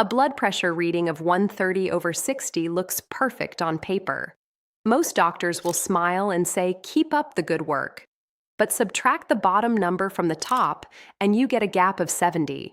A blood pressure reading of 130/60 looks perfect on paper. Most doctors will smile and say, "Keep up the good work." But subtract the bottom number from the top, and you get a gap of 70.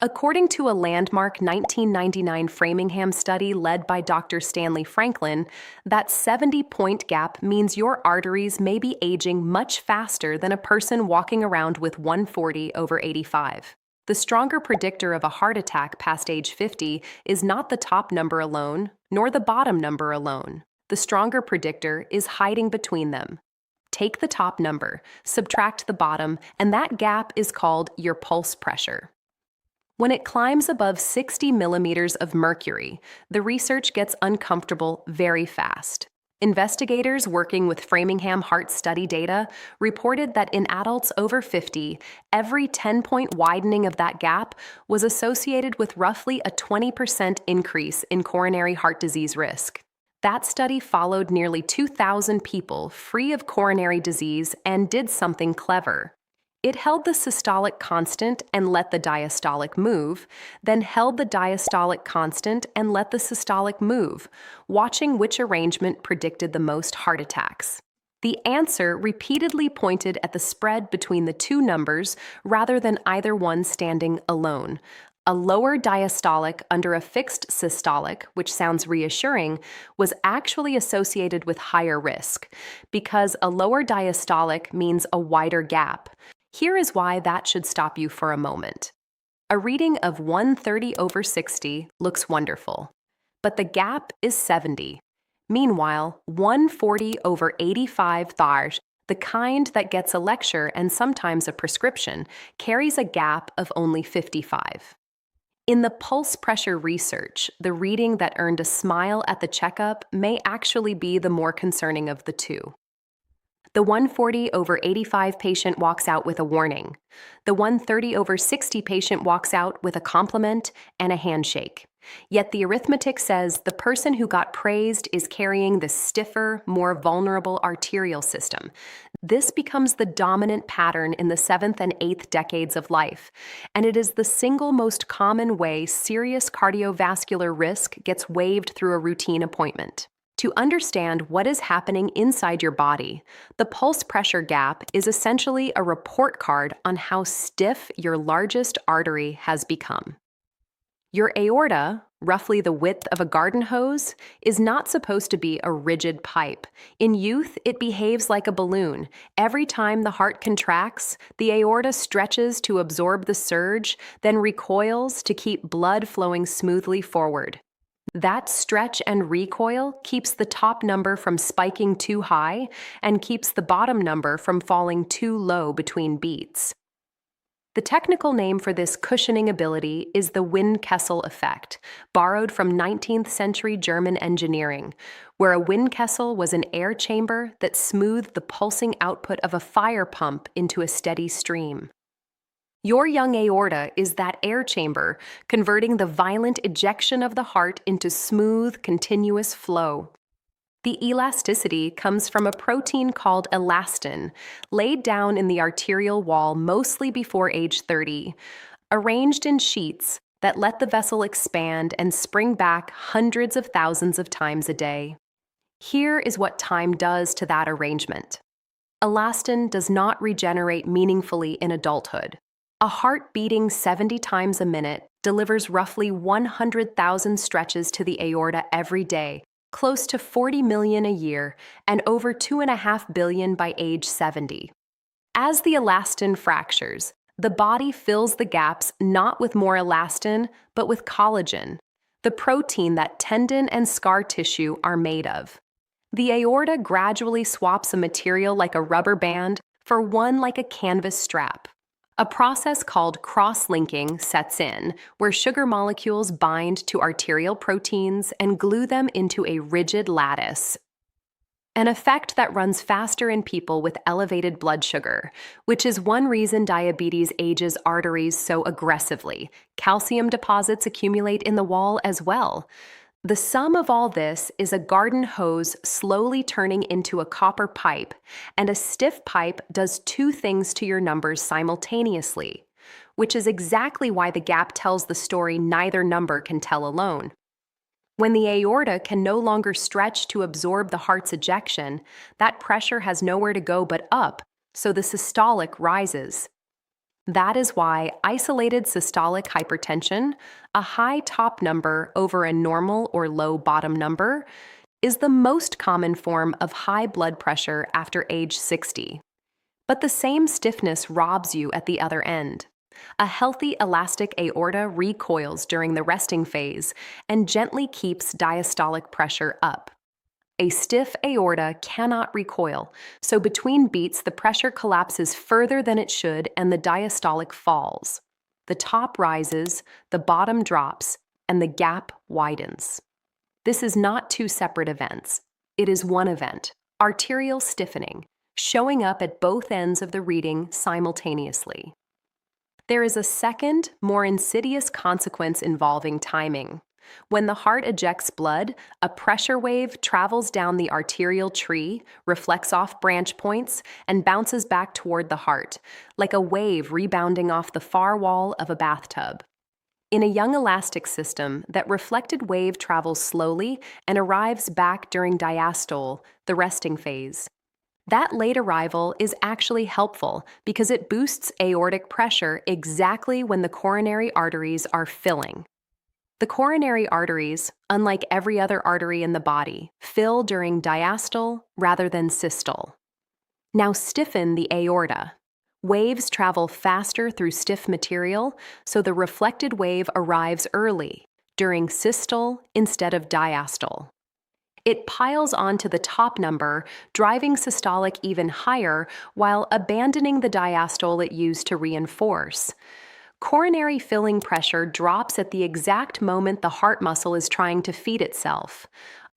According to a landmark 1999 Framingham study led by Dr. Stanley Franklin, that 70-point gap means your arteries may be aging much faster than a person walking around with 140/85. The stronger predictor of a heart attack past age 50 is not the top number alone, nor the bottom number alone. The stronger predictor is hiding between them. Take the top number, subtract the bottom, and that gap is called your pulse pressure. When it climbs above 60 millimeters of mercury, the research gets uncomfortable very fast. Investigators working with Framingham Heart Study data reported that in adults over 50, every 10-point widening of that gap was associated with roughly a 20% increase in coronary heart disease risk. That study followed nearly 2,000 people free of coronary disease and did something clever. It held the systolic constant and let the diastolic move, then held the diastolic constant and let the systolic move, watching which arrangement predicted the most heart attacks. The answer repeatedly pointed at the spread between the two numbers rather than either one standing alone. A lower diastolic under a fixed systolic, which sounds reassuring, was actually associated with higher risk, because a lower diastolic means a wider gap. Here is why that should stop you for a moment. A reading of 130/60 looks wonderful, but the gap is 70. Meanwhile, 140/85, the kind that gets a lecture and sometimes a prescription, carries a gap of only 55. In the pulse pressure research, the reading that earned a smile at the checkup may actually be the more concerning of the two. The 140/85 patient walks out with a warning. The 130/60 patient walks out with a compliment and a handshake. Yet the arithmetic says the person who got praised is carrying the stiffer, more vulnerable arterial system. This becomes the dominant pattern in the 7th and 8th decades of life, and it is the single most common way serious cardiovascular risk gets waived through a routine appointment. To understand what is happening inside your body, the pulse pressure gap is essentially a report card on how stiff your largest artery has become. Your aorta, roughly the width of a garden hose, is not supposed to be a rigid pipe. In youth, it behaves like a balloon. Every time the heart contracts, the aorta stretches to absorb the surge, then recoils to keep blood flowing smoothly forward. That stretch and recoil keeps the top number from spiking too high and keeps the bottom number from falling too low between beats. The technical name for this cushioning ability is the Windkessel effect, borrowed from 19th century German engineering, where a Windkessel was an air chamber that smoothed the pulsing output of a fire pump into a steady stream. Your young aorta is that air chamber, converting the violent ejection of the heart into smooth, continuous flow. The elasticity comes from a protein called elastin, laid down in the arterial wall mostly before age 30, arranged in sheets that let the vessel expand and spring back hundreds of thousands of times a day. Here is what time does to that arrangement. Elastin does not regenerate meaningfully in adulthood. A heart beating 70 times a minute delivers roughly 100,000 stretches to the aorta every day, close to 40 million a year, and over 2.5 billion by age 70. As the elastin fractures, the body fills the gaps not with more elastin, but with collagen, the protein that tendon and scar tissue are made of. The aorta gradually swaps a material like a rubber band for one like a canvas strap. A process called cross-linking sets in, where sugar molecules bind to arterial proteins and glue them into a rigid lattice, an effect that runs faster in people with elevated blood sugar, which is one reason diabetes ages arteries so aggressively. Calcium deposits accumulate in the wall as well. The sum of all this is a garden hose slowly turning into a copper pipe, and a stiff pipe does two things to your numbers simultaneously. which is exactly why the gap tells the story neither number can tell alone. When the aorta can no longer stretch to absorb the heart's ejection, that pressure has nowhere to go but up, so the systolic rises. That is why isolated systolic hypertension, a high top number over a normal or low bottom number, is the most common form of high blood pressure after age 60. But the same stiffness robs you at the other end. A healthy elastic aorta recoils during the resting phase and gently keeps diastolic pressure up. A stiff aorta cannot recoil, so between beats the pressure collapses further than it should and the diastolic falls. The top rises, the bottom drops, and the gap widens. This is not two separate events. It is one event, arterial stiffening, showing up at both ends of the reading simultaneously. There is a second, more insidious consequence involving timing. When the heart ejects blood, a pressure wave travels down the arterial tree, reflects off branch points, and bounces back toward the heart, like a wave rebounding off the far wall of a bathtub. In a young elastic system, that reflected wave travels slowly and arrives back during diastole, the resting phase. That late arrival is actually helpful because it boosts aortic pressure exactly when the coronary arteries are filling. The coronary arteries, unlike every other artery in the body, fill during diastole rather than systole. Now stiffen the aorta. Waves travel faster through stiff material, so the reflected wave arrives early, during systole instead of diastole. It piles onto the top number, driving systolic even higher while abandoning the diastole it used to reinforce. Coronary filling pressure drops at the exact moment the heart muscle is trying to feed itself.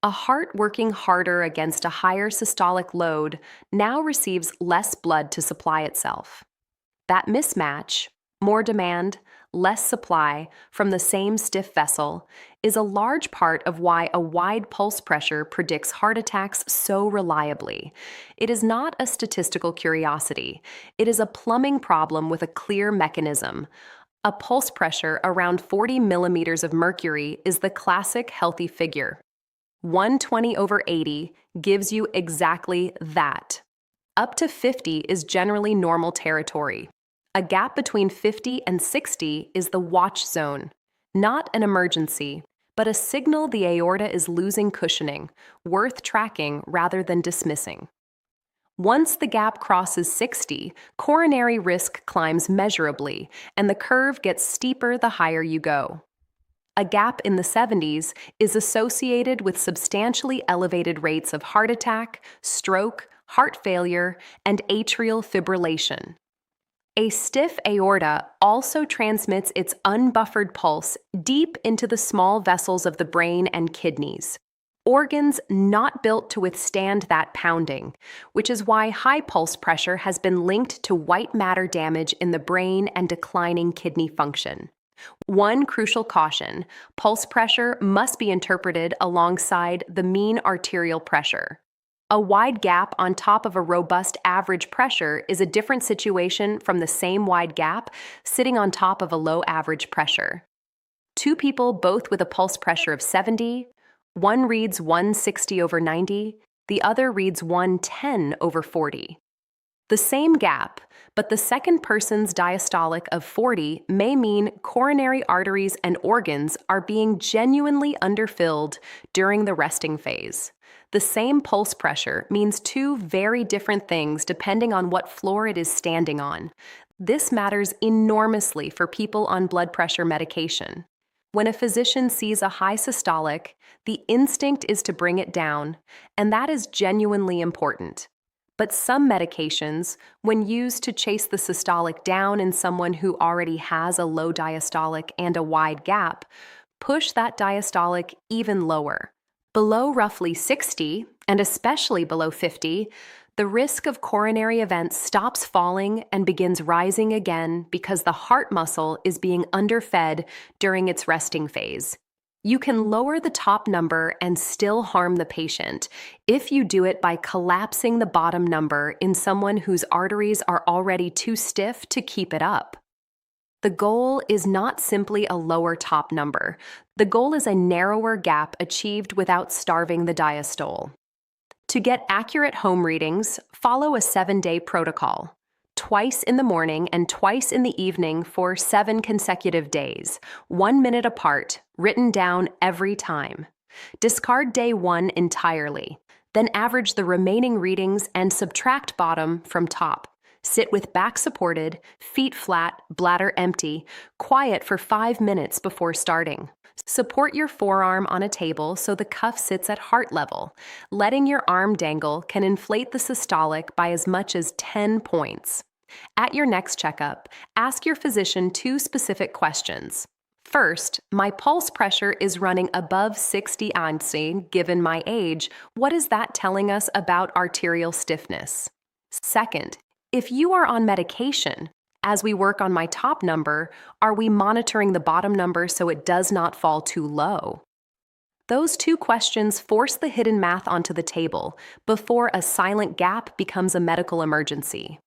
A heart working harder against a higher systolic load now receives less blood to supply itself. That mismatch, more demand, less supply from the same stiff vessel, is a large part of why a wide pulse pressure predicts heart attacks so reliably. It is not a statistical curiosity. It is a plumbing problem with a clear mechanism. A pulse pressure around 40 millimeters of mercury is the classic healthy figure. 120/80 gives you exactly that. Up to 50 is generally normal territory. A gap between 50 and 60 is the watch zone, not an emergency, but a signal the aorta is losing cushioning, worth tracking rather than dismissing. Once the gap crosses 60, coronary risk climbs measurably, and the curve gets steeper the higher you go. A gap in the 70s is associated with substantially elevated rates of heart attack, stroke, heart failure, and atrial fibrillation. A stiff aorta also transmits its unbuffered pulse deep into the small vessels of the brain and kidneys, organs not built to withstand that pounding, which is why high pulse pressure has been linked to white matter damage in the brain and declining kidney function. One crucial caution: pulse pressure must be interpreted alongside the mean arterial pressure. A wide gap on top of a robust average pressure is a different situation from the same wide gap sitting on top of a low average pressure. Two people both with a pulse pressure of 70, one reads 160/90, the other reads 110/40. The same gap, but the second person's diastolic of 40 may mean coronary arteries and organs are being genuinely underfilled during the resting phase. The same pulse pressure means two very different things depending on what floor it is standing on. This matters enormously for people on blood pressure medication. When a physician sees a high systolic, the instinct is to bring it down, and that is genuinely important. But some medications, when used to chase the systolic down in someone who already has a low diastolic and a wide gap, push that diastolic even lower. Below roughly 60, and especially below 50, the risk of coronary events stops falling and begins rising again because the heart muscle is being underfed during its resting phase. You can lower the top number and still harm the patient if you do it by collapsing the bottom number in someone whose arteries are already too stiff to keep it up. The goal is not simply a lower top number. The goal is a narrower gap achieved without starving the diastole. To get accurate home readings, follow a 7-day protocol. Twice in the morning and twice in the evening for 7 consecutive days, 1 minute apart, written down every time. Discard day 1 entirely. Then average the remaining readings and subtract bottom from top. Sit with back supported, feet flat, bladder empty, quiet for 5 minutes before starting. Support your forearm on a table so the cuff sits at heart level. Letting your arm dangle can inflate the systolic by as much as 10 points. At your next checkup, ask your physician 2 specific questions. First, my pulse pressure is running above 60 ANSI given my age. What is that telling us about arterial stiffness? Second, if you are on medication, as we work on my top number, are we monitoring the bottom number so it does not fall too low? Those 2 questions force the hidden math onto the table before a silent gap becomes a medical emergency.